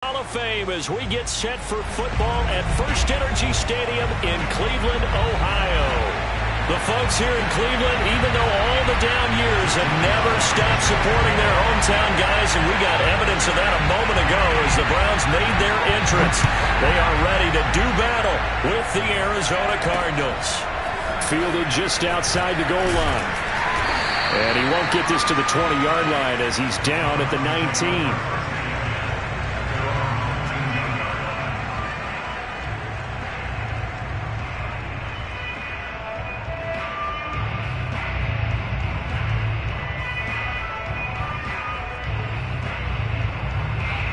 Hall of Fame as we get set for football at First Energy Stadium in Cleveland, Ohio. The folks here in Cleveland, even though all the down years, have never stopped supporting their hometown guys, and we got evidence of that a moment ago as the Browns made their entrance. They are ready to do battle with the Arizona Cardinals. Fielded just outside the goal line. And he won't get this to the 20-yard line as he's down at the 19.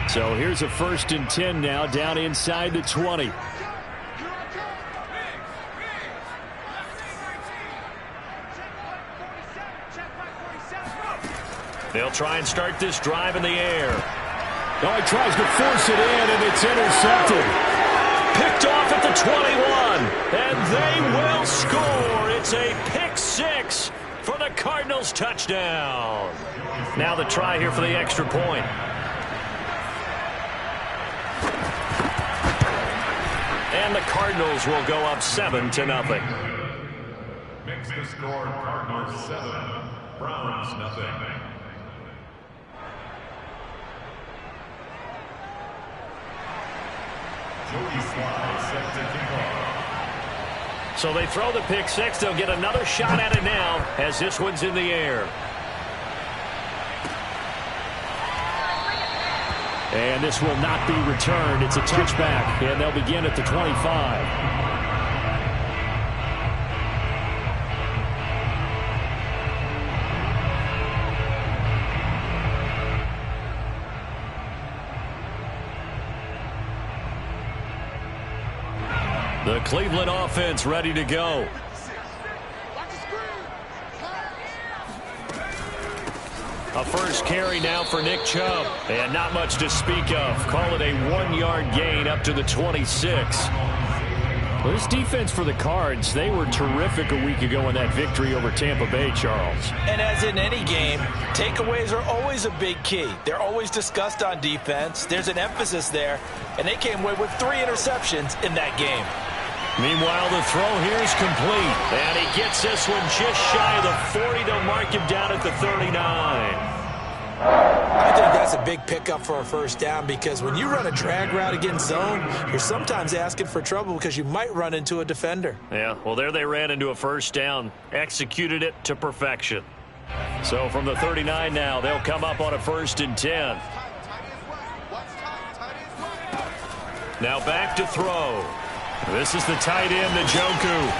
So here's a 1st and 10 now, down inside the 20. They'll try and start this drive in the air. Oh, he tries to force it in, and it's intercepted. Picked off at the 21, and they will score. It's a pick six for the Cardinals touchdown. Now the try here for the extra point. And the Cardinals will go up 7-0. Makes the score Cardinals 7, Browns 0. Jody Sly set to kick off. So they throw the pick six. They'll get another shot at it now as this one's in the air. And this will not be returned. It's a touchback, and they'll begin at the 25. The Cleveland offense ready to go. A first carry now for Nick Chubb. And not much to speak of. Call it a 1-yard gain up to the 26. Well, this defense for the Cards, they were terrific a week ago in that victory over Tampa Bay, Charles. And as in any game, takeaways are always a big key. They're always discussed on defense. There's an emphasis there. And they came away with 3 interceptions in that game. Meanwhile, the throw here is complete. And he gets this one just shy of the 40 to mark him down at the 39. I think that's a big pickup for a first down because when you run a drag route against zone, you're sometimes asking for trouble because you might run into a defender. Yeah, well, there they ran into a first down. Executed it to perfection. So from the 39 now, they'll come up on a 1st and 10. Now back to throw. This is the tight end, Njoku.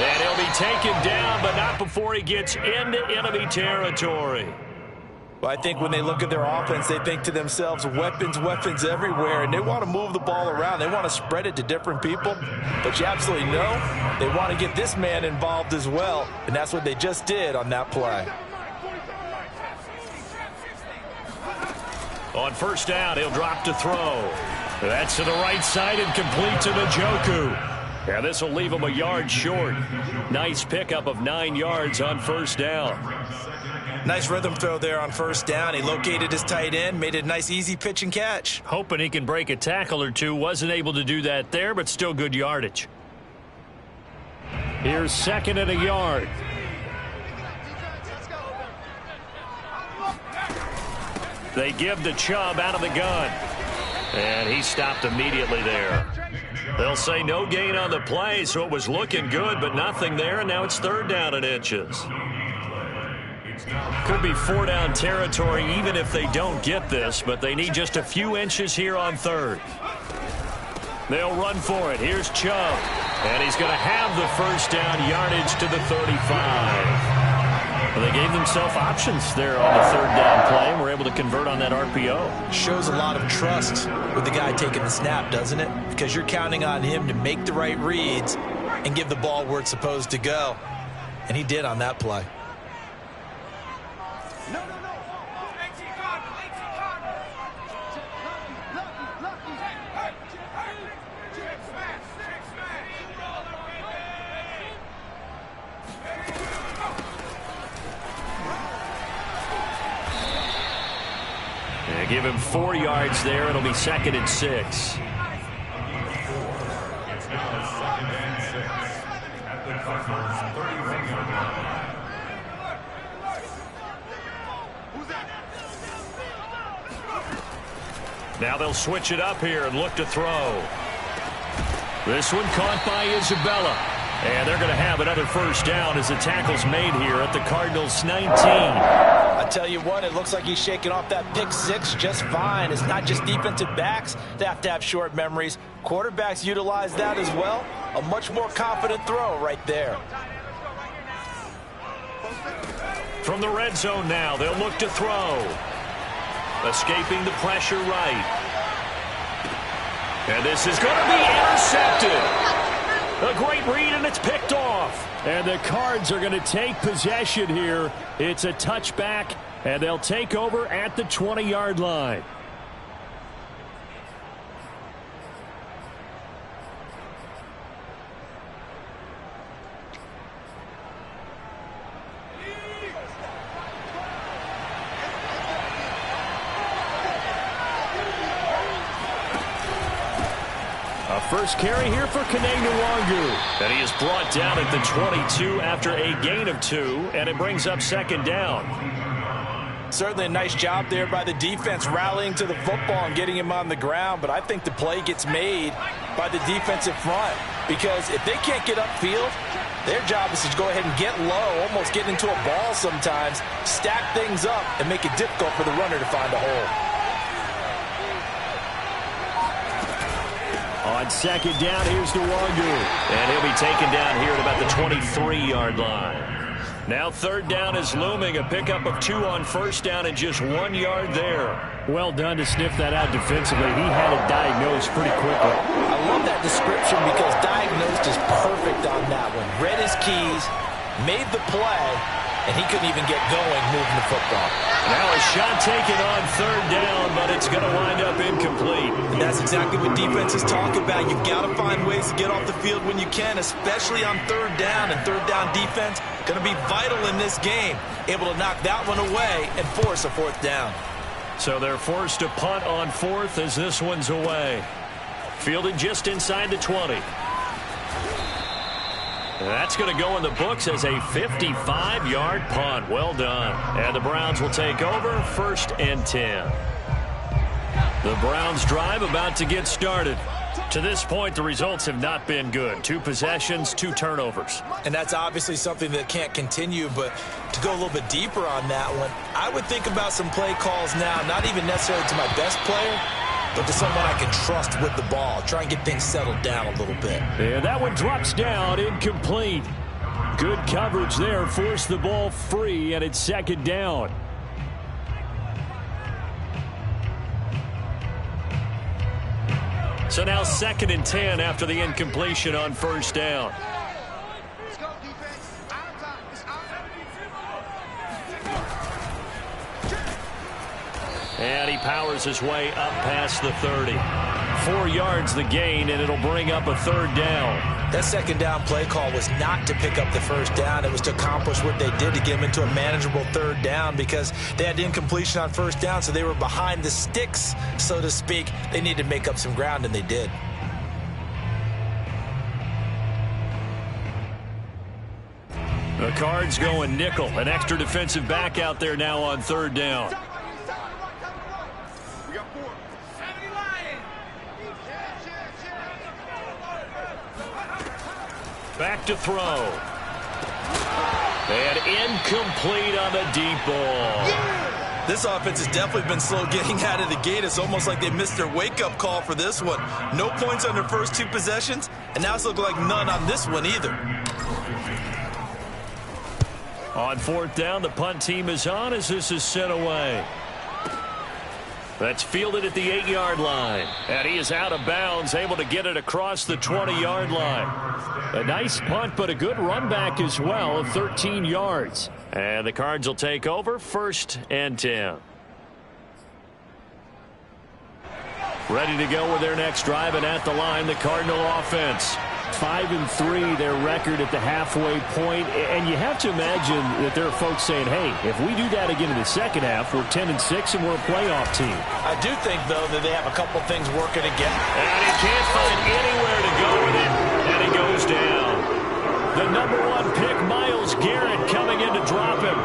And he'll be taken down, but not before he gets into enemy territory. Well, I think when they look at their offense, they think to themselves, weapons, weapons everywhere, and they want to move the ball around. They want to spread it to different people. But you absolutely know they want to get this man involved as well, and that's what they just did on that play. On first down, he'll drop to throw. That's to the right side and complete to Njoku. And this will leave him a yard short. Nice pickup of 9 yards on first down. Nice rhythm throw there on first down. He located his tight end, made it a nice easy pitch and catch. Hoping he can break a tackle or two. Wasn't able to do that there, but still good yardage. Here's 2nd and a yard. They give to Chubb out of the gun. And he stopped immediately there. They'll say no gain on the play, so it was looking good, but nothing there, and now it's 3rd down and inches. Could be 4-down territory even if they don't get this, but they need just a few inches here on 3rd. They'll run for it. Here's Chubb. And he's going to have the first down yardage to the 35. Well, they gave themselves options there on the 3rd down play and were able to convert on that RPO. Shows a lot of trust with the guy taking the snap, doesn't it? Because you're counting on him to make the right reads and give the ball where it's supposed to go. And he did on that play. give him 4 yards there. It'll be 2nd and 6. It's now 2nd and 6 at the Cardinals' 31-yard line. Now they'll switch it up here and look to throw. This one caught by Isabella. And they're going to have another first down as the tackle's made here at the Cardinals' 19. I tell you what, it looks like he's shaking off that pick six just fine. It's not just defensive backs that have to have short memories. Quarterbacks utilize that as well. A much more confident throw right there. From the red zone now, they'll look to throw. Escaping the pressure right. And this is going to be intercepted. A great read, and it's picked off. And the Cards are going to take possession here. It's a touchback, and they'll take over at the 20-yard line. First carry here for Kene Nwangu. And he is brought down at the 22 after a gain of 2, and it brings up 2nd down. Certainly a nice job there by the defense rallying to the football and getting him on the ground, but I think the play gets made by the defensive front because if they can't get upfield, their job is to go ahead and get low, almost get into a ball sometimes, stack things up, and make it difficult for the runner to find a hole. On 2nd down, here's Nwangu. And he'll be taken down here at about the 23-yard line. Now 3rd down is looming. A pickup of 2 on 1st down and just 1 yard there. Well done to sniff that out defensively. He had it diagnosed pretty quickly. I love that description because diagnosed is perfect on that one. Read his keys, made the play, and he couldn't even get going moving the football. Now a shot taken on 3rd down, but it's going to wind up incomplete. And that's exactly what defenses talk about. You've got to find ways to get off the field when you can, especially on 3rd down. And 3rd down defense going to be vital in this game. Able to knock that one away and force a 4th down. So they're forced to punt on 4th as this one's away. Fielded just inside the 20. That's going to go in the books as a 55-yard punt. Well done. And the Browns will take over 1st and 10. The Browns drive about to get started. To this point, the results have not been good. 2 possessions, 2 turnovers. And that's obviously something that can't continue, but to go a little bit deeper on that one, I would think about some play calls now, not even necessarily to my best player, but to someone I can trust with the ball. Try and get things settled down a little bit. And that one drops down, incomplete. Good coverage there, forced the ball free, and it's 2nd down. So now 2nd and 10 after the incompletion on 1st down. And he powers his way up past the 30. 4 yards the gain, and it'll bring up a 3rd down. That 2nd down play call was not to pick up the 1st down. It was to accomplish what they did to get them into a manageable 3rd down because they had incompletion on 1st down, so they were behind the sticks, so to speak. They needed to make up some ground, and they did. The Cards going nickel. An extra defensive back out there now on 3rd down. Back to throw. And incomplete on the deep ball. This offense has definitely been slow getting out of the gate. It's almost like they missed their wake-up call for this one. No points on their first 2 possessions, and now it's looking like none on this one either. On 4th down, the punt team is on as this is sent away. That's fielded at the 8-yard line. And he is out of bounds, able to get it across the 20-yard line. A nice punt, but a good run back as well of 13 yards. And the Cards will take over 1st and 10. Ready to go with their next drive, and at the line, the Cardinal offense. 5-3, their record at the halfway point. And you have to imagine that there are folks saying, hey, if we do that again in the second half, we're 10-6 and we're a playoff team. I do think, though, that they have a couple things working again. And he can't find anywhere to go with it, and he goes down. The number 1 pick, Myles Garrett, coming in to drop him.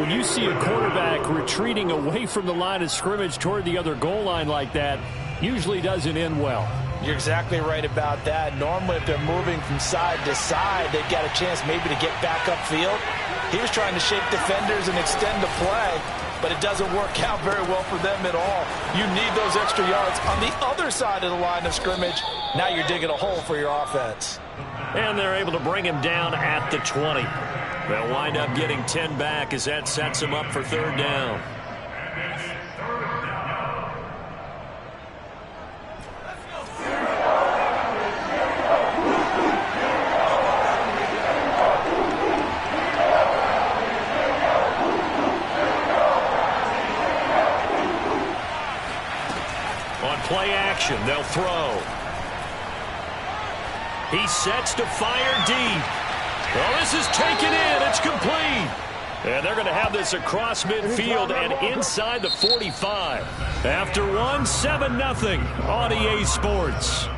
When you see a quarterback retreating away from the line of scrimmage toward the other goal line like that, usually doesn't end well. You're exactly right about that. Normally, if they're moving from side to side, they've got a chance maybe to get back upfield. He was trying to shake defenders and extend the play, but it doesn't work out very well for them at all. You need those extra yards on the other side of the line of scrimmage. Now you're digging a hole for your offense. And they're able to bring him down at the 20. They'll wind up getting 10 back as that sets him up for 3rd down. On play action, they'll throw. He sets to fire deep. Well, this is taken in. It's complete. And they're going to have this across midfield and inside the 45. After one, 7-0 on EA Sports.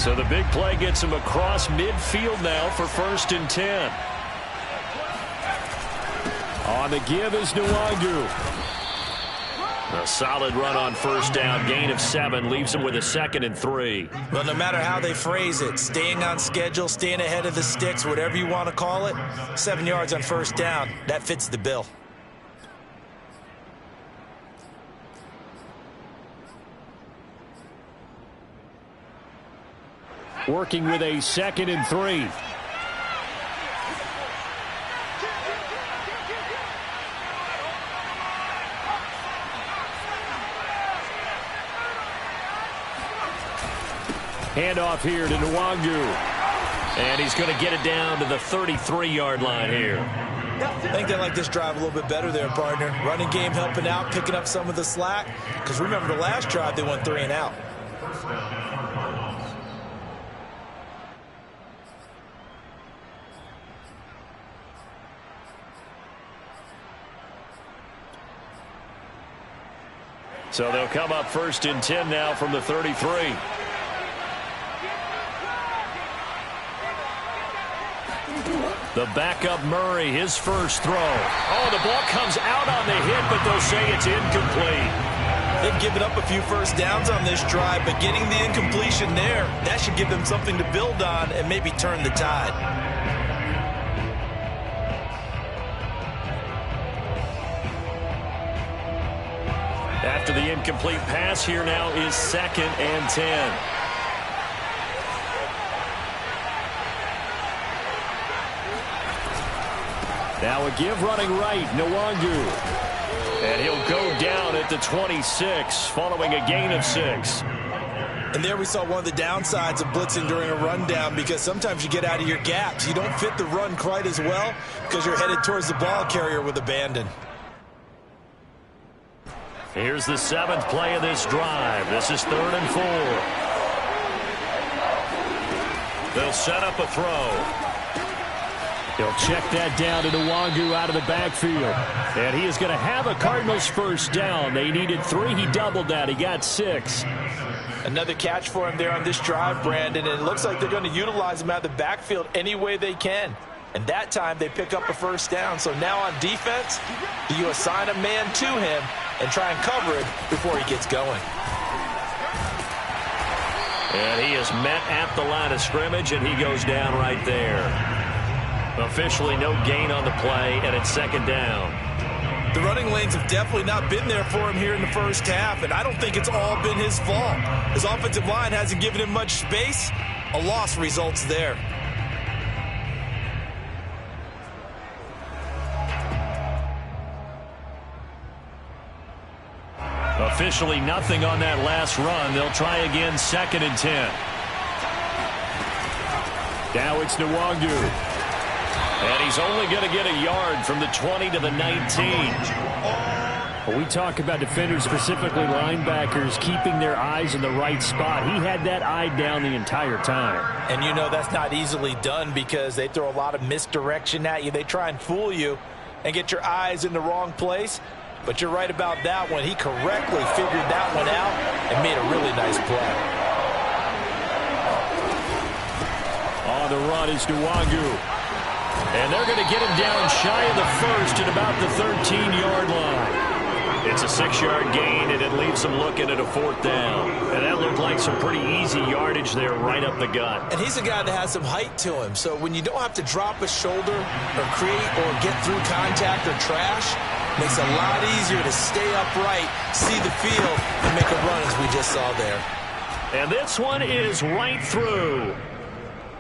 So the big play gets him across midfield now for 1st and 10. On the give is Nwangu. A solid run on 1st down. Gain of 7 leaves him with a 2nd and 3. Well, no matter how they phrase it, staying on schedule, staying ahead of the sticks, whatever you want to call it, 7 yards on 1st down, that fits the bill. Working with a 2nd and 3. Handoff here to Nwangu. And he's going to get it down to the 33-yard line here. I think they like this drive a little bit better there, partner. Running game helping out, picking up some of the slack. Because remember, the last drive, they went 3 and out. So they'll come up 1st and 10 now from the 33. The backup Murray, his first throw. Oh, the ball comes out on the hit, but they'll say it's incomplete. They've given up a few 1st downs on this drive, but getting the incompletion there, that should give them something to build on and maybe turn the tide. After the incomplete pass, here now is 2nd and 10. Now a give running right, Nwangu. And he'll go down at the 26, following a gain of 6. And there we saw one of the downsides of blitzing during a rundown, because sometimes you get out of your gaps. You don't fit the run quite as well because you're headed towards the ball carrier with abandon. Here's the 7th play of this drive. This is 3rd and 4. They'll set up a throw. He'll check that down to Nwangu out of the backfield. And he is going to have a Cardinals 1st down. They needed 3. He doubled that. He got 6. Another catch for him there on this drive, Brandon. And it looks like they're going to utilize him out of the backfield any way they can. And that time they pick up a 1st down. So now on defense, do you assign a man to him and try and cover it before he gets going? And he is met at the line of scrimmage, and he goes down right there. Officially no gain on the play, and it's 2nd down. The running lanes have definitely not been there for him here in the 1st half, and I don't think it's all been his fault. His offensive line hasn't given him much space. A loss results there. Officially nothing on that last run. They'll try again, 2nd and 10. Now it's Nwangu. And he's only going to get a yard from the 20 to the 19. When we talk about defenders, specifically linebackers, keeping their eyes in the right spot, he had that eye down the entire time. And you know that's not easily done because they throw a lot of misdirection at you. They try and fool you and get your eyes in the wrong place. But you're right about that one. He correctly figured that one out and made a really nice play. On the run is Nwangu. And they're going to get him down shy of the first at about the 13-yard line. It's a 6-yard gain, and it leaves them looking at a 4th down. And that looked like some pretty easy yardage there right up the gut. And he's a guy that has some height to him. So when you don't have to drop a shoulder or create or get through contact or trash, makes it a lot easier to stay upright, see the field, and make a run as we just saw there. And this one is right through.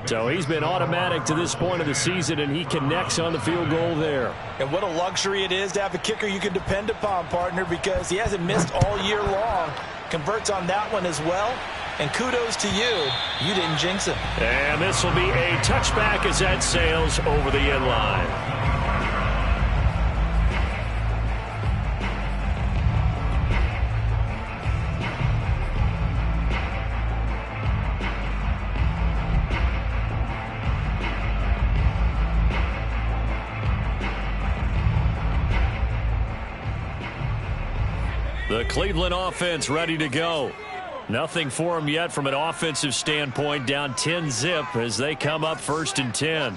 So he's been automatic to this point of the season, and he connects on the field goal there. And what a luxury it is to have a kicker you can depend upon, partner, because he hasn't missed all year long. Converts on that one as well. And kudos to you. You didn't jinx him. And this will be a touchback as that sails over the end line. The Cleveland offense ready to go. Nothing for them yet from an offensive standpoint. Down 10-zip as they come up 1st and 10.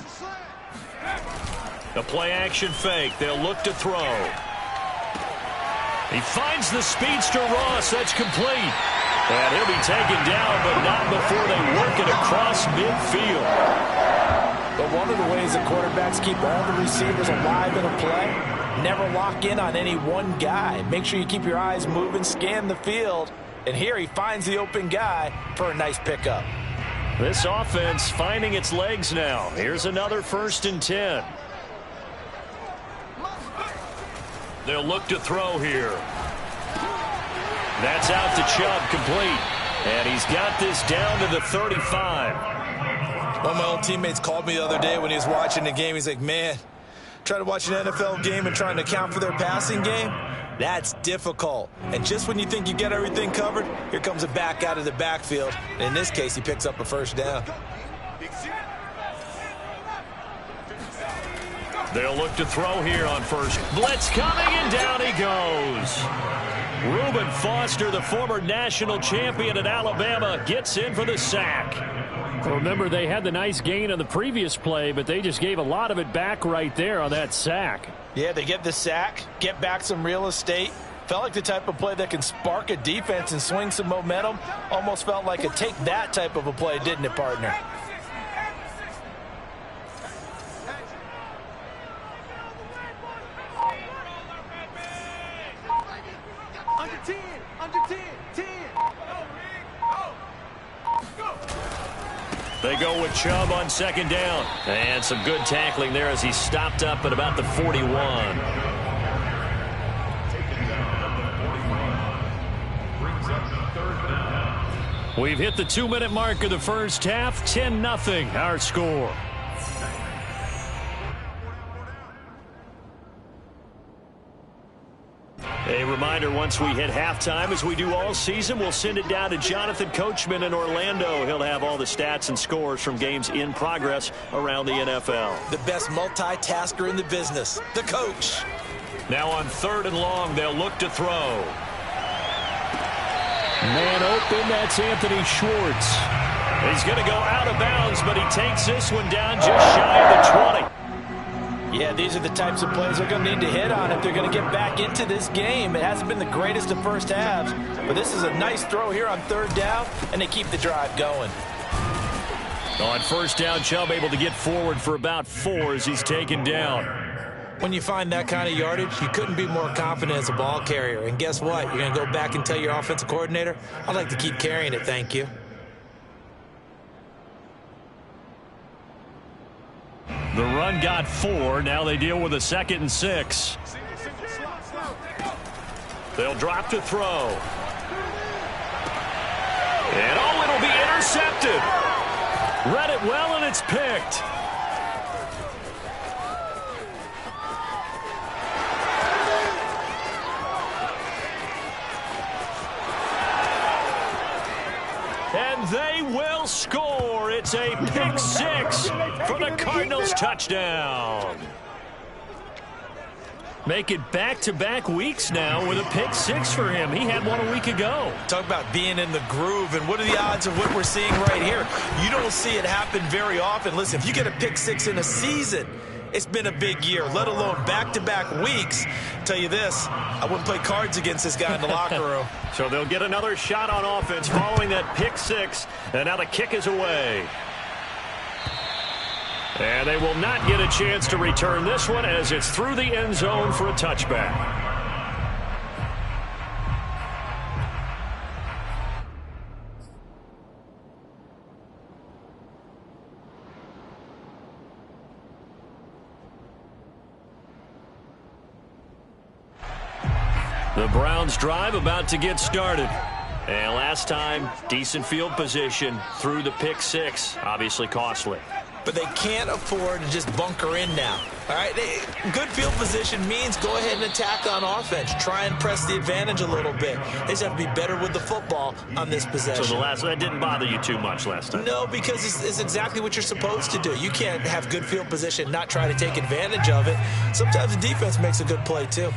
The play-action fake. They'll look to throw. He finds the speedster Ross. That's complete. And he'll be taken down, but not before they work it across midfield. But one of the ways the quarterbacks keep all the receivers alive in a play, never lock in on any one guy. Make sure you keep your eyes moving, scan the field. And here he finds the open guy for a nice pickup. This offense finding its legs now. Here's another 1st and 10. They'll look to throw here. That's out to Chubb, complete. And he's got this down to the 35. One of my old teammates called me the other day when he was watching the game. He's like, man, trying to watch an NFL game and trying to account for their passing game, that's difficult. And just when you think you get everything covered, here comes a back out of the backfield. And in this case, he picks up a 1st down. They'll look to throw here on first. Blitz coming, and down he goes. Reuben Foster, the former national champion at Alabama, gets in for the sack. Remember, they had the nice gain on the previous play, but they just gave a lot of it back right there on that sack. Yeah, they get the sack, get back some real estate. Felt like the type of play that can spark a defense and swing some momentum. Almost felt like a take that type of a play, didn't it, partner? Under 10, under 10, 10. They go with Chubb on 2nd down. And some good tackling there as he stopped up at about the 41. We've hit the 2-minute mark of the first half. 10-0 our score. A reminder, once we hit halftime, as we do all season, we'll send it down to Jonathan Coachman in Orlando. He'll have all the stats and scores from games in progress around the NFL. The best multitasker in the business, the coach. Now on 3rd and long, they'll look to throw. Man open, that's Anthony Schwartz. He's going to go out of bounds, but he takes this one down just shy of the 20. Yeah, these are the types of plays they're going to need to hit on if they're going to get back into this game. It hasn't been the greatest of first halves, but this is a nice throw here on 3rd down, and they keep the drive going. On 1st down, Chubb able to get forward for about 4 as he's taken down. When you find that kind of yardage, you couldn't be more confident as a ball carrier. And guess what? You're going to go back and tell your offensive coordinator, I'd like to keep carrying it, thank you. The run got 4. Now they deal with a 2nd and 6. They'll drop to throw. And oh, it'll be intercepted. Read it well, and it's picked. they'll score. It's a pick six for the Cardinals touchdown. Make it back-to-back weeks now with a pick six for him. He had one a week ago. Talk about being in the groove, and what are the odds of what we're seeing right here? You don't see it happen very often. Listen, if you get a pick six in a season, it's been a big year, let alone back-to-back weeks. Tell you this, I wouldn't play cards against this guy in the locker room. So they'll get another shot on offense following that pick six, and now the kick is away. And they will not get a chance to return this one as it's through the end zone for a touchback. The Browns drive about to get started. And last time, decent field position through the pick six. Obviously costly. But they can't afford to just bunker in now. All right, good field position means go ahead and attack on offense. Try and press the advantage a little bit. They just have to be better with the football on this possession. So that didn't bother you too much last time? No, because it's exactly what you're supposed to do. You can't have good field position, not try to take advantage of it. Sometimes the defense makes a good play too.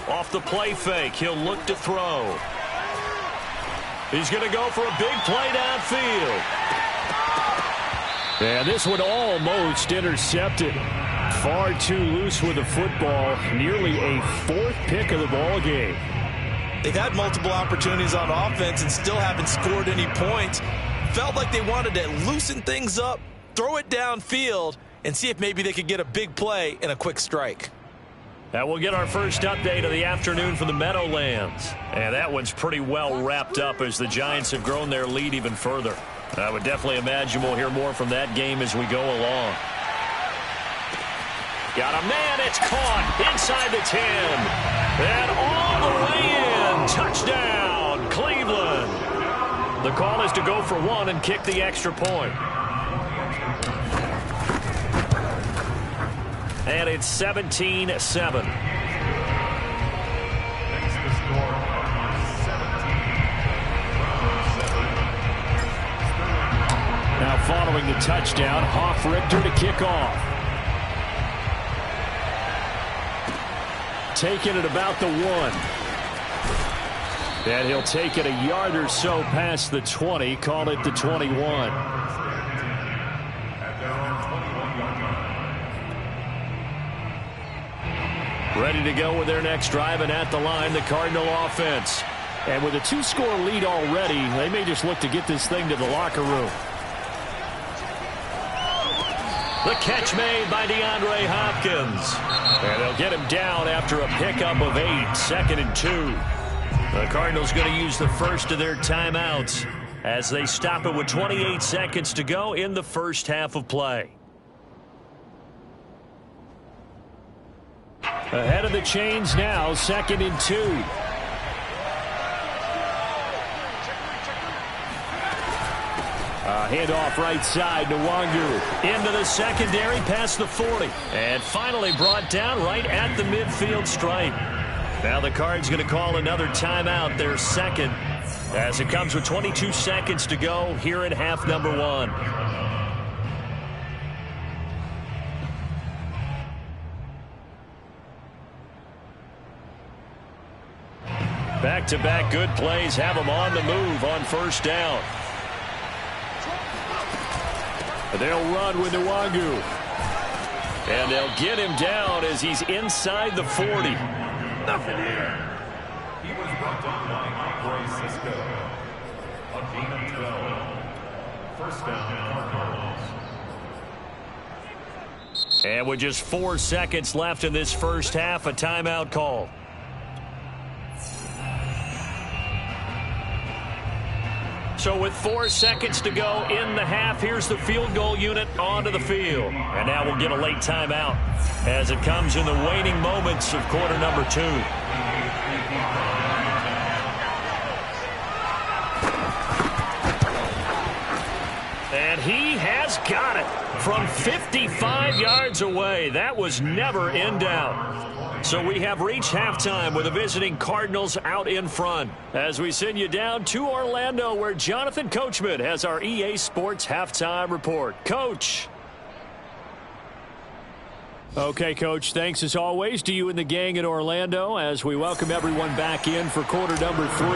Off the play fake, he'll look to throw. He's going to go for a big play downfield. And this one almost intercepted. Far too loose with the football. Nearly a fourth pick of the ball game. They've had multiple opportunities on offense and still haven't scored any points. Felt like they wanted to loosen things up, throw it downfield, and see if maybe they could get a big play and a quick strike. That will get our first update of the afternoon from the Meadowlands. And that one's pretty well wrapped up as the Giants have grown their lead even further. I would definitely imagine we'll hear more from that game as we go along. Got a man, it's caught inside the 10. And all the way in. Touchdown, Cleveland. The call is to go for one and kick the extra point. And it's 17-7. Next to score, 17. Now following the touchdown, Hofrichter to kick off. Taking it about the 1. And he'll take it a yard or so past the 20, call it the 21. Ready to go with their next drive, and at the line, the Cardinal offense. And with a 2-score lead already, they may just look to get this thing to the locker room. The catch made by DeAndre Hopkins. And they'll get him down after a pickup of 8, 2nd and 2. The Cardinals going to use the first of their timeouts as they stop it with 28 seconds to go in the first half of play. Ahead of the chains now, 2nd and 2. Handoff right side to Nwangu. Into the secondary past the 40. And finally brought down right at the midfield stripe. Now the Cards going to call another timeout, their second, as it comes with 22 seconds to go here in half number 1. Back-to-back good plays have them on the move on first down. They'll run with Nwangu. And they'll get him down as he's inside the 40. Nothing here. He was brought down by Bray Cisco. A gain of 12. First down, Cardinals. And with just 4 seconds left in this first half, a timeout call. So with 4 seconds to go in the half, here's the field goal unit onto the field. And now we'll get a late timeout as it comes in the waning moments of quarter number 2. And he has got it from 55 yards away. That was never in doubt. So we have reached halftime with the visiting Cardinals out in front. As we send you down to Orlando, where Jonathan Coachman has our EA Sports halftime report. Coach. Okay, Coach, thanks as always to you and the gang in Orlando as we welcome everyone back in for quarter number 3.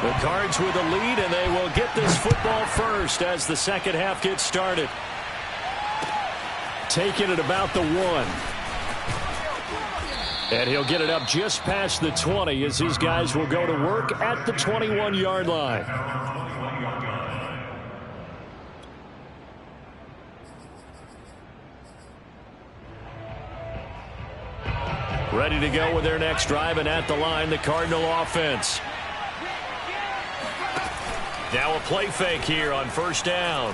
The Cards with the lead, and they will get this football first as the second half gets started. Taking it about the 1. And he'll get it up just past the 20 as his guys will go to work at the 21-yard line. Ready to go with their next drive, and at the line, the Cardinal offense. Now a play fake here on first down.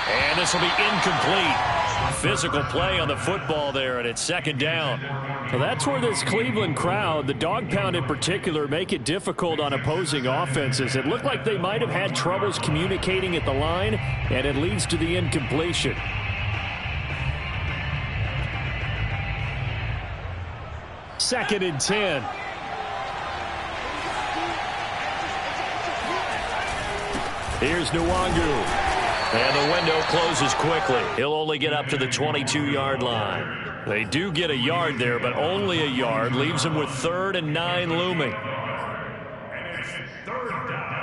And this will be incomplete. Physical play on the football there, and it's second down. So that's where this Cleveland crowd, the dog pound in particular, make it difficult on opposing offenses. It looked like they might have had troubles communicating at the line, and it leads to the incompletion. Second and 10. Here's Nwangu. And the window closes quickly. He'll only get up to the 22-yard line. They do get a yard there, but only a yard. Leaves them with 3rd and 9 looming. And it's 3rd down.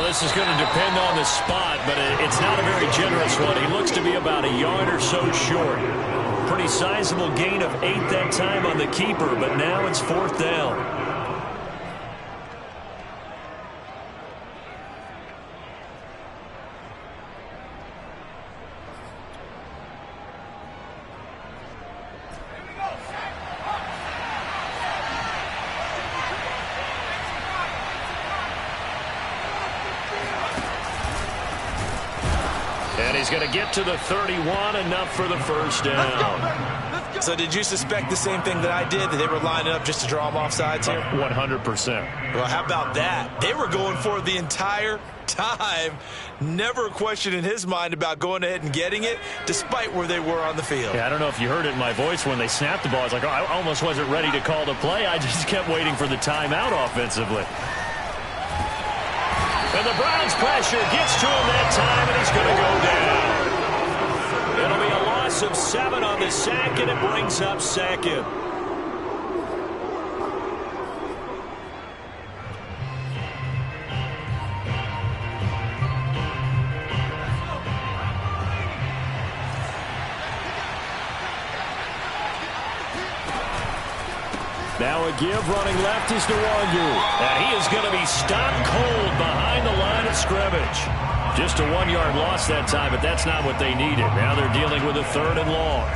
This is going to depend on the spot, but it's not a very generous one. He looks to be about a yard or so short. Pretty sizable gain of 8 that time on the keeper, but now it's 4th down. He's going to get to the 31, enough for the first down. So did you suspect the same thing that I did, that they were lining up just to draw him off sides here? 100%. Well, how about that? They were going for it the entire time. Never a question in his mind about going ahead and getting it, despite where they were on the field. Yeah, I don't know if you heard it in my voice when they snapped the ball. I was like, oh, I almost wasn't ready to call the play. I just kept waiting for the timeout offensively. And the Browns pressure gets to him that time, and he's going to go down. It'll be a loss of 7 on the sack, and it brings up 2nd. Now a give, running left is Nwangu. And he is going to be stopped cold behind the line of scrimmage. Just a 1-yard loss that time, but that's not what they needed. Now they're dealing with a 3rd and long.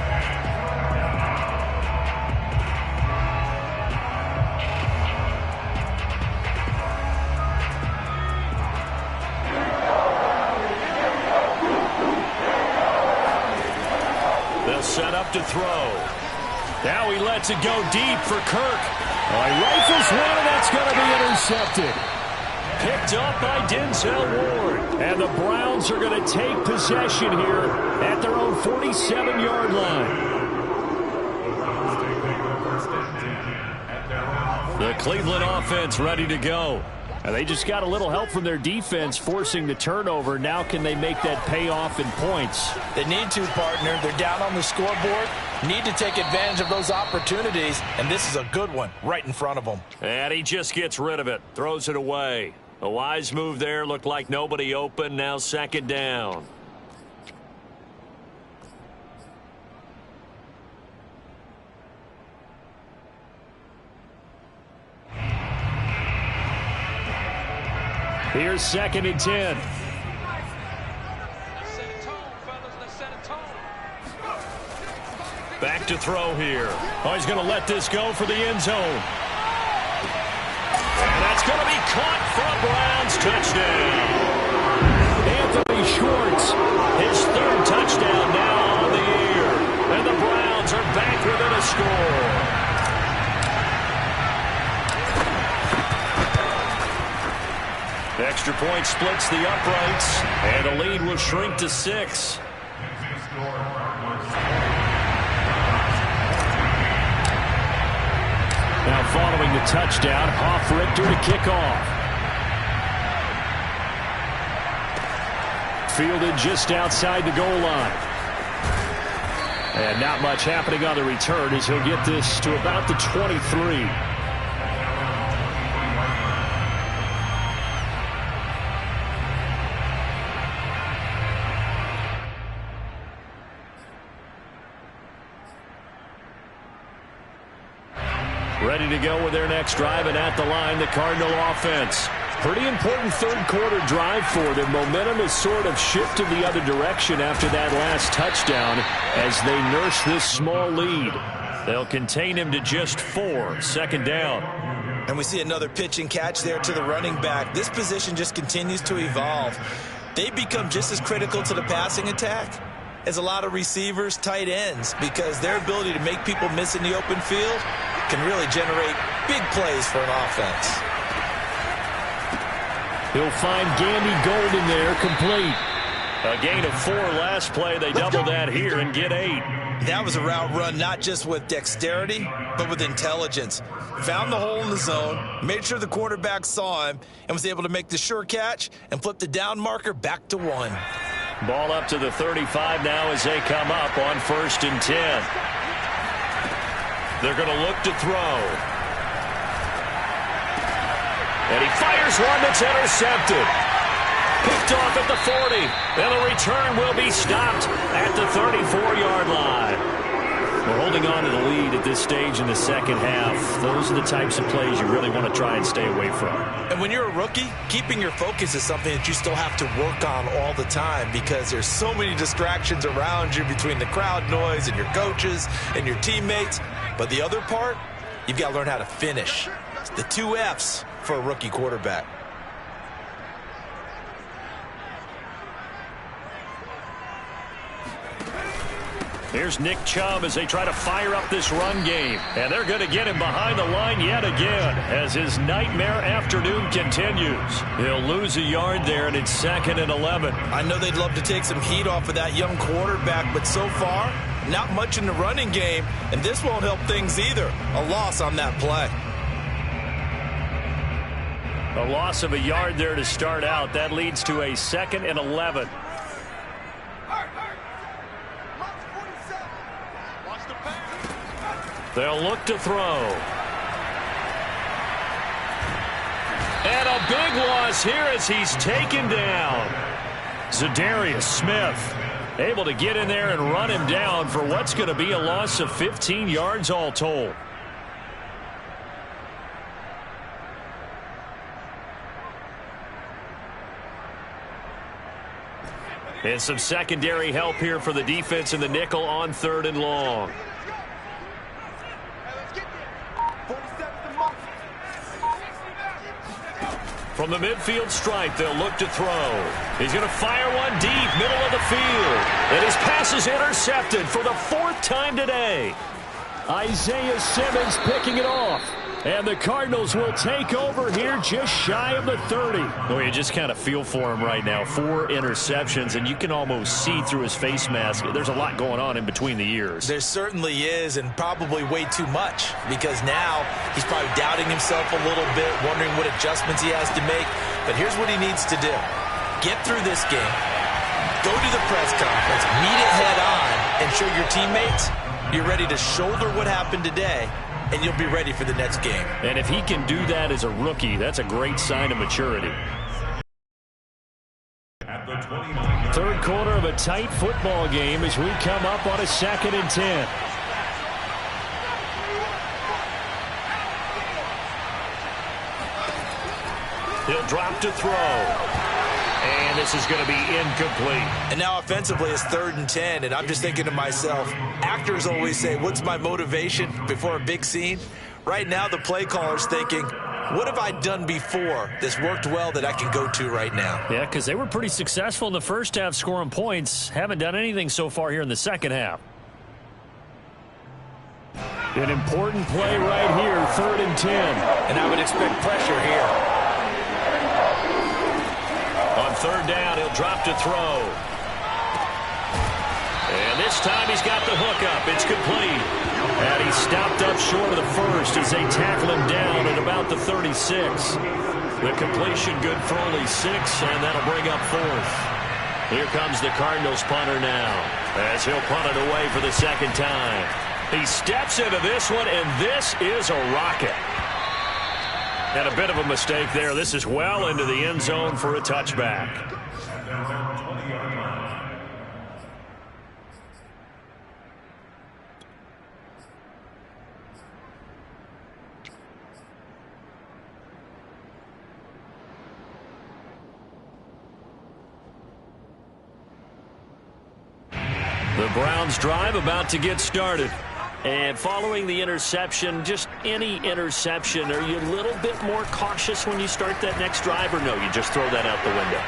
They'll set up to throw. Now he lets it go deep for Kirk. He rifles one, and that's going to be intercepted. Picked up by Denzel Ward. And the Browns are going to take possession here at their own 47-yard line. The Cleveland offense ready to go. And they just got a little help from their defense forcing the turnover. Now can they make that pay off in points? They need to, partner. They're down on the scoreboard. Need to take advantage of those opportunities, and this is a good one right in front of them. And he just gets rid of it, throws it away. A wise move there, looked like nobody open, now 2nd down. Here's 2nd and 10. Back to throw here. Oh, he's going to let this go for the end zone. And that's going to be caught for a Browns touchdown. Anthony Schwartz, his third touchdown now on the year. And the Browns are back within a score. Extra point splits the uprights, and the lead will shrink to 6. Now following the touchdown, Hoff-Richter to kick off. Fielded just outside the goal line. And not much happening on the return as he'll get this to about the 23. Ready to go with their next drive, and at the line, the Cardinal offense. Pretty important third-quarter drive for them. Momentum has sort of shifted the other direction after that last touchdown as they nurse this small lead. They'll contain him to just 4, second down. And we see another pitch and catch there to the running back. This position just continues to evolve. They become just as critical to the passing attack as a lot of receivers, tight ends, because their ability to make people miss in the open field can really generate big plays for an offense. He'll find Gandy Golden there, complete. A gain of 4 last play. They double that here and get 8. That was a route run not just with dexterity, but with intelligence. Found the hole in the zone, made sure the quarterback saw him, and was able to make the sure catch and flip the down marker back to 1. Ball up to the 35 now as they come up on 1st and 10. They're going to look to throw. And he fires one that's intercepted. Picked off at the 40. And the return will be stopped at the 34-yard line. We're holding on to the lead at this stage in the second half. Those are the types of plays you really want to try and stay away from. And when you're a rookie, keeping your focus is something that you still have to work on all the time because there's so many distractions around you between the crowd noise and your coaches and your teammates. But the other part, you've got to learn how to finish. It's the 2 F's for a rookie quarterback. Here's Nick Chubb as they try to fire up this run game. And they're going to get him behind the line yet again as his nightmare afternoon continues. He'll lose a yard there, and it's 2nd and 11. I know they'd love to take some heat off of that young quarterback, but so far, not much in the running game, and this won't help things either. A loss on that play. A loss of a yard there to start out. That leads to a 2nd and 11. They'll look to throw. And a big loss here as he's taken down. Zadarius Smith able to get in there and run him down for what's going to be a loss of 15 yards all told. And some secondary help here for the defense in the nickel on 3rd and long. From the midfield stripe, they'll look to throw. He's going to fire one deep, middle of the field. And his pass is intercepted for the 4th time today. Isaiah Simmons picking it off. And the Cardinals will take over here just shy of the 30. Well, you just kind of feel for him right now. 4 interceptions, and you can almost see through his face mask. There's a lot going on in between the ears. There certainly is, and probably way too much, because now he's probably doubting himself a little bit, wondering what adjustments he has to make. But here's what he needs to do. Get through this game, go to the press conference, meet it head on, and show your teammates you're ready to shoulder what happened today, and you'll be ready for the next game. And if he can do that as a rookie, that's a great sign of maturity. Third quarter of a tight football game as we come up on a 2nd and 10. He'll drop to throw. And this is going to be incomplete. And now offensively it's 3rd and 10, and I'm just thinking to myself, actors always say, what's my motivation before a big scene? Right now the play caller's thinking, what have I done before that's worked well that I can go to right now? Yeah, because they were pretty successful in the first half scoring points. Haven't done anything so far here in the second half. An important play right here, 3rd and 10. And I would expect pressure here. On 3rd down, he'll drop to throw. And this time he's got the hookup. It's complete. And he stopped up short of the first as they tackle him down at about the 36. The completion good for only 6, and that'll bring up 4th. Here comes the Cardinals punter now as he'll punt it away for the 2nd time. He steps into this one, and this is a rocket. And a bit of a mistake there. This is well into the end zone for a touchback. The Browns drive about to get started. And following the interception, just any interception, are you a little bit more cautious when you start that next drive, or no, you just throw that out the window?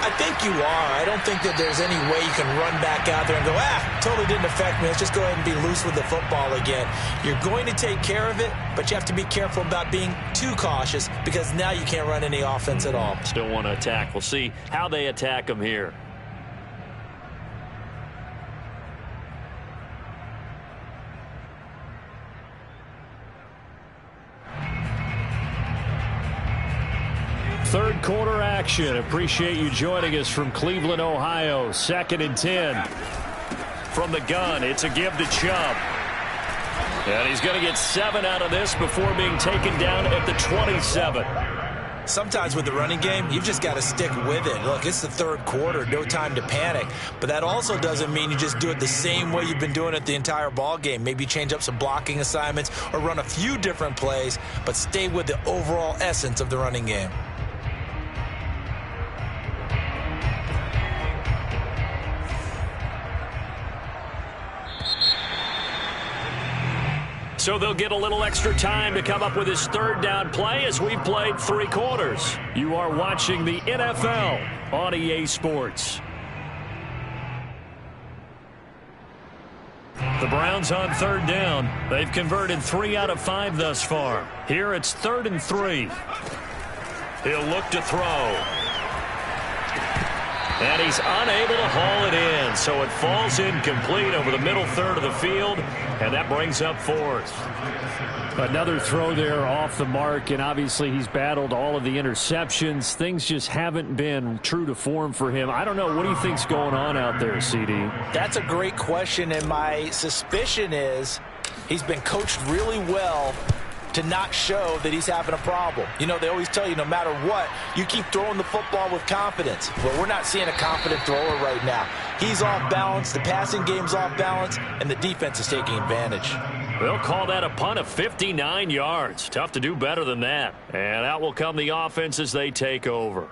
I think you are. I don't think that there's any way you can run back out there and go, totally didn't affect me. Let's just go ahead and be loose with the football again. You're going to take care of it, but you have to be careful about being too cautious because now you can't run any offense at all. Still want to attack. We'll see how they attack them here. Third quarter action. Appreciate you joining us from Cleveland, Ohio. 2nd and 10. From the gun, it's a give to Chubb. And he's going to get 7 out of this before being taken down at the 27. Sometimes with the running game, you've just got to stick with it. Look, it's the 3rd quarter, no time to panic. But that also doesn't mean you just do it the same way you've been doing it the entire ball game. Maybe change up some blocking assignments or run a few different plays, but stay with the overall essence of the running game. So they'll get a little extra time to come up with his 3rd down play as we've played 3 quarters. You are watching the NFL on EA Sports. The Browns on 3rd down. They've converted 3 out of 5 thus far. Here it's 3rd and 3. He'll look to throw. And he's unable to haul it in, so it falls incomplete over the middle 3rd of the field, and that brings up 4th. Another throw there off the mark, and obviously he's battled all of the interceptions. Things just haven't been true to form for him. I don't know. What do you think's going on out there, CD? That's a great question, and my suspicion is he's been coached really well to not show that he's having a problem. You know, they always tell you no matter what, you keep throwing the football with confidence. Well, we're not seeing a confident thrower right now. He's off balance, the passing game's off balance, and the defense is taking advantage. They'll call that a punt of 59 yards. Tough to do better than that. And out will come the offense as they take over.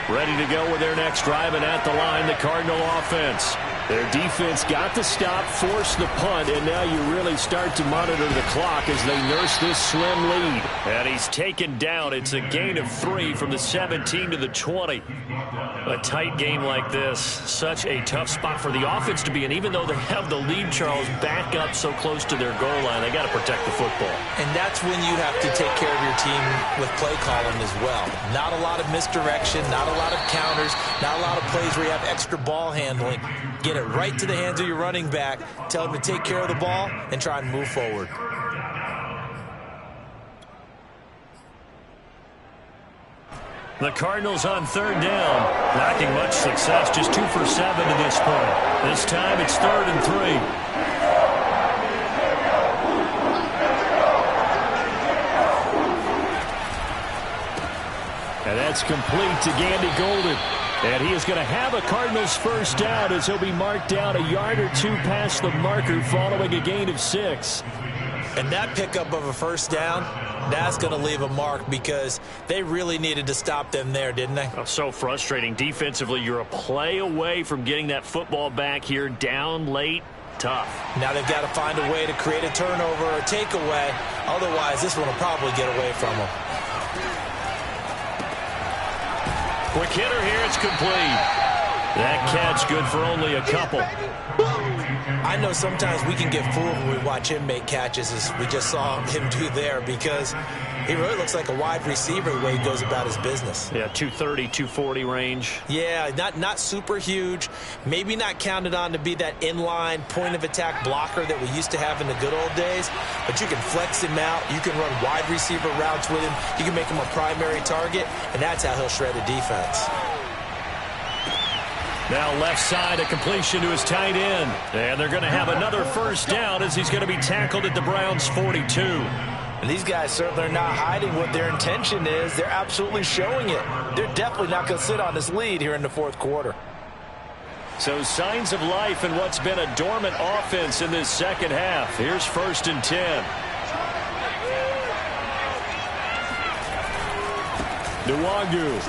Ready to go with their next drive, and at the line, the Cardinal offense. Their defense got the stop, forced the punt, and now you really start to monitor the clock as they nurse this slim lead. And he's taken down. It's a gain of 3 from the 17 to the 20. A tight game like this, such a tough spot for the offense to be in. Even though they have the lead, Charles, back up so close to their goal line, they got to protect the football. And that's when you have to take care of your team with play calling as well. Not a lot of misdirection, not a lot of counters, not a lot of plays where you have extra ball handling. Get it right to the hands of your running back, tell him to take care of the ball, and try and move forward. The Cardinals on 3rd down. Lacking much success, just 2 for 7 to this point. This time it's 3rd and 3. And that's complete to Gandy Golden. And he is going to have a Cardinals 1st down as he'll be marked down a yard or 2 past the marker following a gain of 6. And that pickup of a first down, that's going to leave a mark because they really needed to stop them there, didn't they? Oh, so frustrating. Defensively, you're a play away from getting that football back here, down late. Tough. Now they've got to find a way to create a turnover or a takeaway. Otherwise, this one will probably get away from them. Quick hitter here. It's complete. That catch good for only a couple. I know sometimes we can get fooled when we watch him make catches, as we just saw him do there, because he really looks like a wide receiver the way he goes about his business. Yeah, 230, 240 range. Yeah, not super huge. Maybe not counted on to be that inline point-of-attack blocker that we used to have in the good old days, but you can flex him out. You can run wide receiver routes with him. You can make him a primary target, and that's how he'll shred a defense. Now left side, a completion to his tight end. And they're going to have another first down as he's going to be tackled at the Browns' 42. And these guys certainly are not hiding what their intention is. They're absolutely showing it. They're definitely not going to sit on this lead here in the fourth quarter. So signs of life in what's been a dormant offense in this second half. Here's 1st and 10. Nwangu.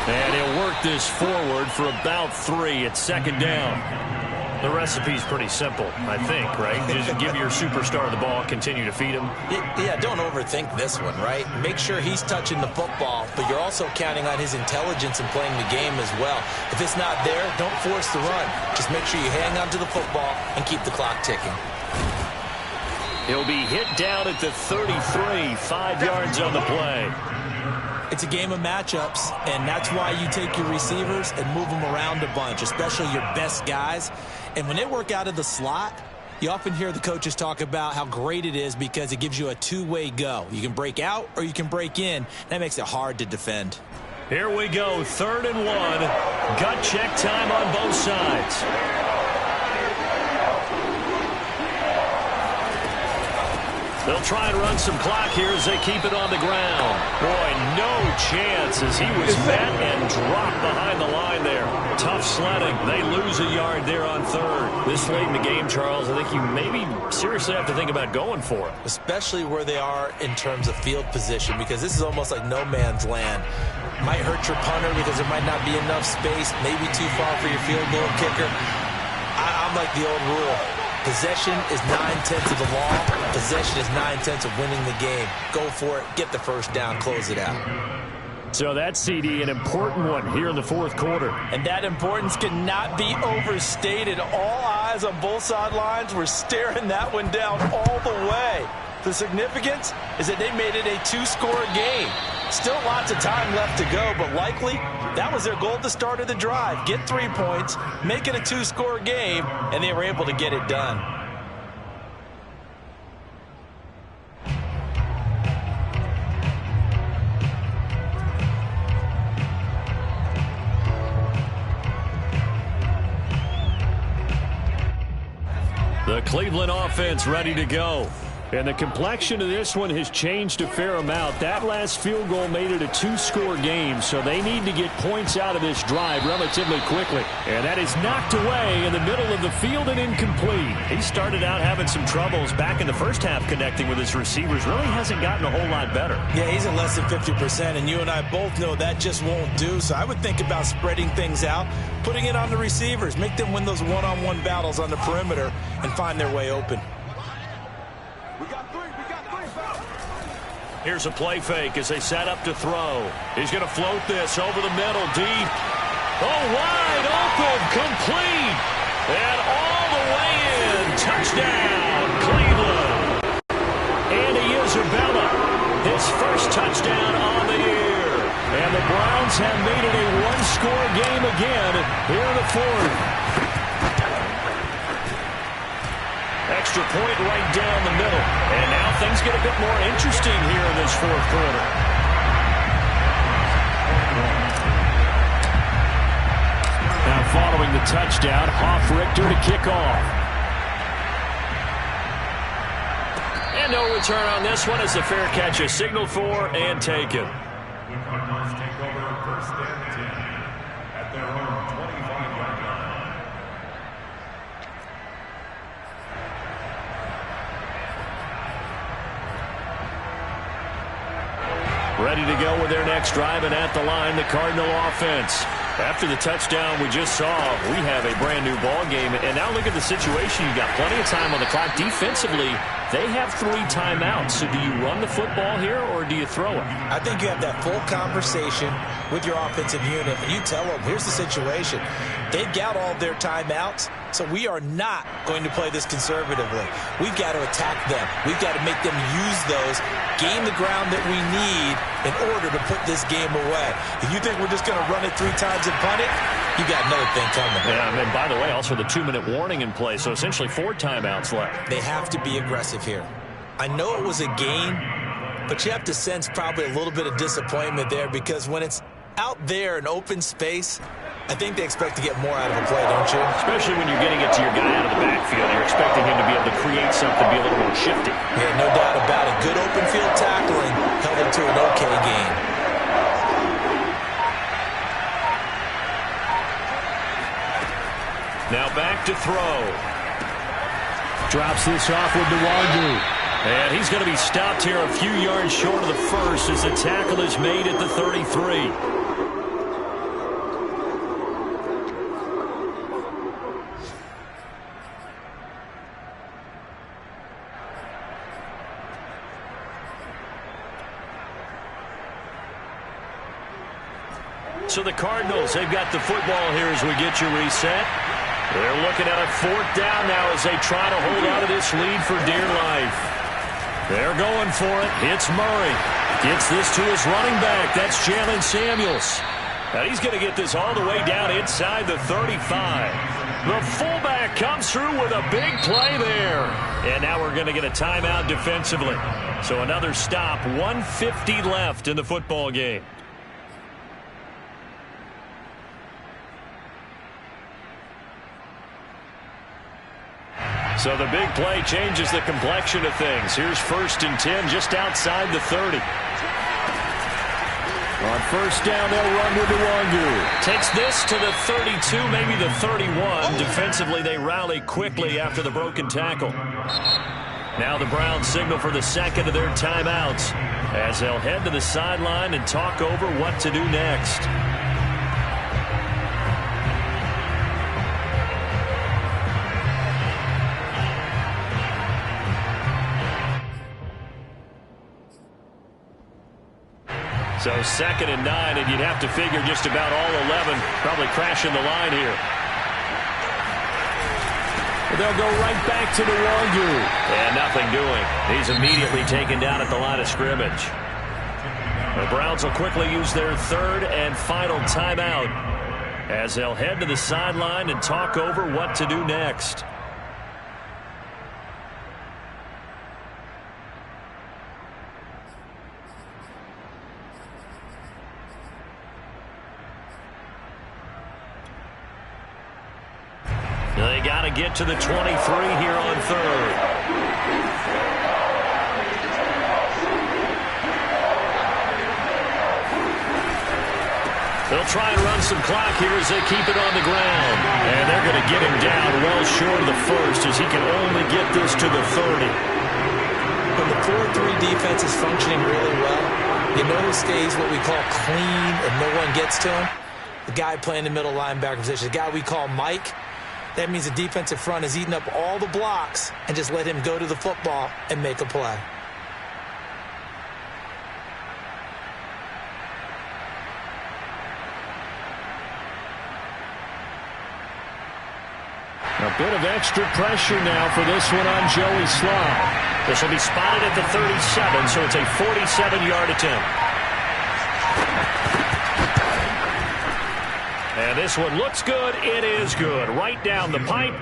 And he'll work this forward for about 3 at 2nd down. The recipe's pretty simple, I think, right? Just give your superstar the ball, continue to feed him. Yeah, don't overthink this one, right? Make sure he's touching the football, but you're also counting on his intelligence in playing the game as well. If it's not there, don't force the run. Just make sure you hang on to the football and keep the clock ticking. He'll be hit down at the 33, 5 yards on the play. It's a game of matchups, and that's why you take your receivers and move them around a bunch, especially your best guys. And when they work out of the slot, you often hear the coaches talk about how great it is because it gives you a two-way go. You can break out or you can break in. That makes it hard to defend. Here we go, 3rd and 1. Gut check time on both sides. They'll try and run some clock here as they keep it on the ground. Boy, no chance as he was met and dropped behind the line there. Tough sledding. They lose a yard there on 3rd. This late in the game, Charles, I think you maybe seriously have to think about going for it. Especially where they are in terms of field position, because this is almost like no man's land. Might hurt your punter because there might not be enough space, maybe too far for your field goal kicker. I'm like the old rule. Possession is 9/10 of the law. Possession is 9/10 of winning the game. Go for it. Get the first down. Close it out. So that CD, an important one here in the fourth quarter. And that importance cannot be overstated. All eyes on both sidelines were staring that one down all the way. The significance is that they made it a 2-score game. Still lots of time left to go, but likely that was their goal at the start of the drive. Get 3 points, make it a 2-score game, and they were able to get it done. The Cleveland offense ready to go. And the complexion of this one has changed a fair amount. That last field goal made it a 2-score game, so they need to get points out of this drive relatively quickly. And that is knocked away in the middle of the field and incomplete. He started out having some troubles back in the first half connecting with his receivers. Really hasn't gotten a whole lot better. Yeah, he's at less than 50%, and you and I both know that just won't do. So I would think about spreading things out, putting it on the receivers, make them win those one-on-one battles on the perimeter and find their way open. Here's a play fake as they set up to throw. He's going to float this over the middle, deep. Oh, wide open, complete. And all the way in. Touchdown, Cleveland. Andy Isabella, his first touchdown on the year. And the Browns have made it a 1-score game again here in the fourth. Extra point right down the middle. And now things get a bit more interesting here in this fourth quarter. Now following the touchdown, Hoff-Richter to kick off. And no return on this one as the fair catch is signaled for and taken. The Cardinals take over 1st and 10 at their own 25-yard line. Ready to go with their next drive, and at the line, the Cardinal offense. After the touchdown we just saw, we have a brand-new ball game. And now look at the situation. You've got plenty of time on the clock. Defensively, they have 3 timeouts. So do you run the football here, or do you throw it? I think you have that full conversation with your offensive unit, and you tell them, here's the situation. They've got all their timeouts, so we are not going to play this conservatively. We've got to attack them. We've got to make them use those, gain the ground that we need in order to put this game away. If you think we're just going to run it 3 times and punt it, you got another thing coming. Yeah, and by the way, also the 2-minute warning in play, so essentially 4 timeouts left. They have to be aggressive here. I know it was a gain, but you have to sense probably a little bit of disappointment there, because when it's out there in open space, I think they expect to get more out of a play, don't you? Especially when you're getting it to your guy out of the backfield. You're expecting him to be able to create something, be a little more shifty. Yeah, no doubt about it. Good open field tackling held him to an okay gain. Now back to throw. Drops this off with Nwangu. And he's going to be stopped here a few yards short of the first as the tackle is made at the 33. So the Cardinals, they've got the football here as we get you reset. They're looking at a 4th down now as they try to hold on to this lead for dear life. They're going for it. It's Murray. Gets this to his running back. That's Jalen Samuels. And he's going to get this all the way down inside the 35. The fullback comes through with a big play there. And now we're going to get a timeout defensively. So another stop. 1:50 left in the football game. So the big play changes the complexion of things. Here's 1st and 10 just outside the 30. On 1st down, they'll run with Nwangu. Takes this to the 32, maybe the 31. Defensively, they rally quickly after the broken tackle. Now the Browns signal for the 2nd of their timeouts as they'll head to the sideline and talk over what to do next. So 2nd and 9, and you'd have to figure just about all 11 probably crashing the line here. They'll go right back to Nwangu. And nothing doing. He's immediately taken down at the line of scrimmage. The Browns will quickly use their 3rd and final timeout as they'll head to the sideline and talk over what to do next. They got to get to the 23 here on 3rd. They'll try and run some clock here as they keep it on the ground. And they're going to get him down well short of the 1st as he can only get this to the 30. When the 4-3 defense is functioning really well, you know who stays what we call clean and no one gets to him? The guy playing the middle linebacker position, the guy we call Mike. That means the defensive front has eaten up all the blocks and just let him go to the football and make a play. A bit of extra pressure now for this one on Joey Slye. This will be spotted at the 37, so it's a 47-yard attempt. And this one looks good. It is good. Right down the pipe.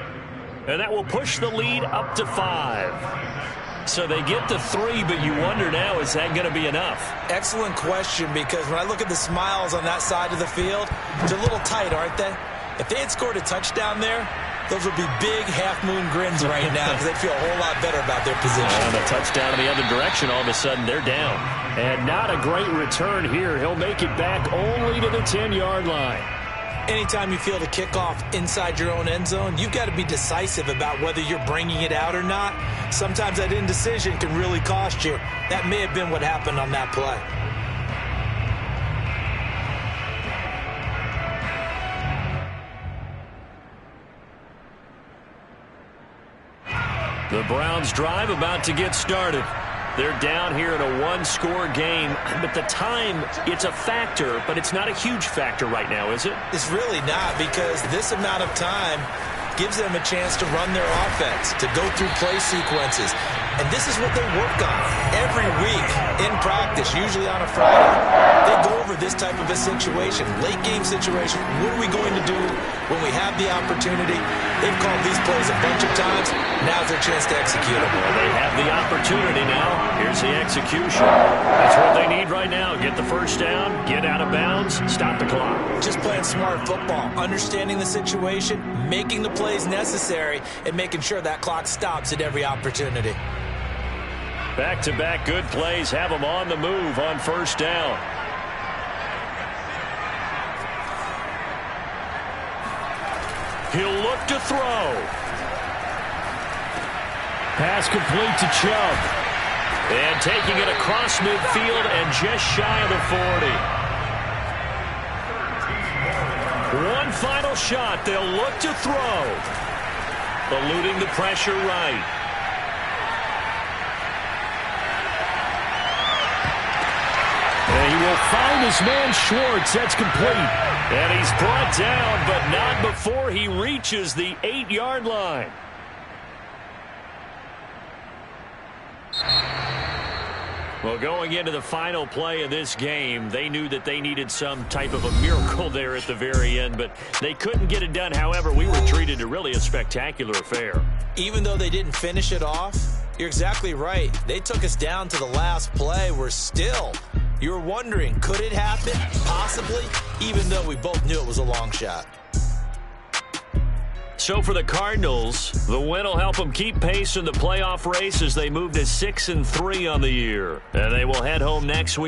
And that will push the lead up to 5. So they get to 3, but you wonder now, is that going to be enough? Excellent question, because when I look at the smiles on that side of the field, they're a little tight, aren't they? If they had scored a touchdown there, those would be big half-moon grins right now because they feel a whole lot better about their position. And a touchdown in the other direction, all of a sudden they're down. And not a great return here. He'll make it back only to the 10-yard line. Anytime you feel the kickoff inside your own end zone, you've got to be decisive about whether you're bringing it out or not. Sometimes that indecision can really cost you. That may have been what happened on that play. The Browns drive about to get started. They're down here in a one-score game. But the time, it's a factor, but it's not a huge factor right now, is it? It's really not, because this amount of time gives them a chance to run their offense, to go through play sequences. And this is what they work on every week in practice, usually on a Friday. They go over this type of a situation, late game situation. What are we going to do when we have the opportunity? They've called these plays a bunch of times. Now's their chance to execute them. Well, they have the opportunity now. Here's the execution. That's what they need right now. Get the first down, get out of bounds, stop the clock. Just playing smart football, understanding the situation, making the plays necessary, and making sure that clock stops at every opportunity. Back-to-back good plays have them on the move on first down. He'll look to throw. Pass complete to Chubb. And taking it across midfield and just shy of the 40. One final shot. They'll look to throw. Eluding the pressure right. And he will find his man Schwartz. That's complete. And he's brought down, but not before he reaches the 8-yard line. Well, going into the final play of this game, they knew that they needed some type of a miracle there at the very end, but they couldn't get it done. However, we were treated to really a spectacular affair. Even though they didn't finish it off, you're exactly right. They took us down to the last play. We're still, you're wondering, could it happen? Possibly, even though we both knew it was a long shot. So for the Cardinals, the win will help them keep pace in the playoff race as they move to 6-3 on the year. And they will head home next week.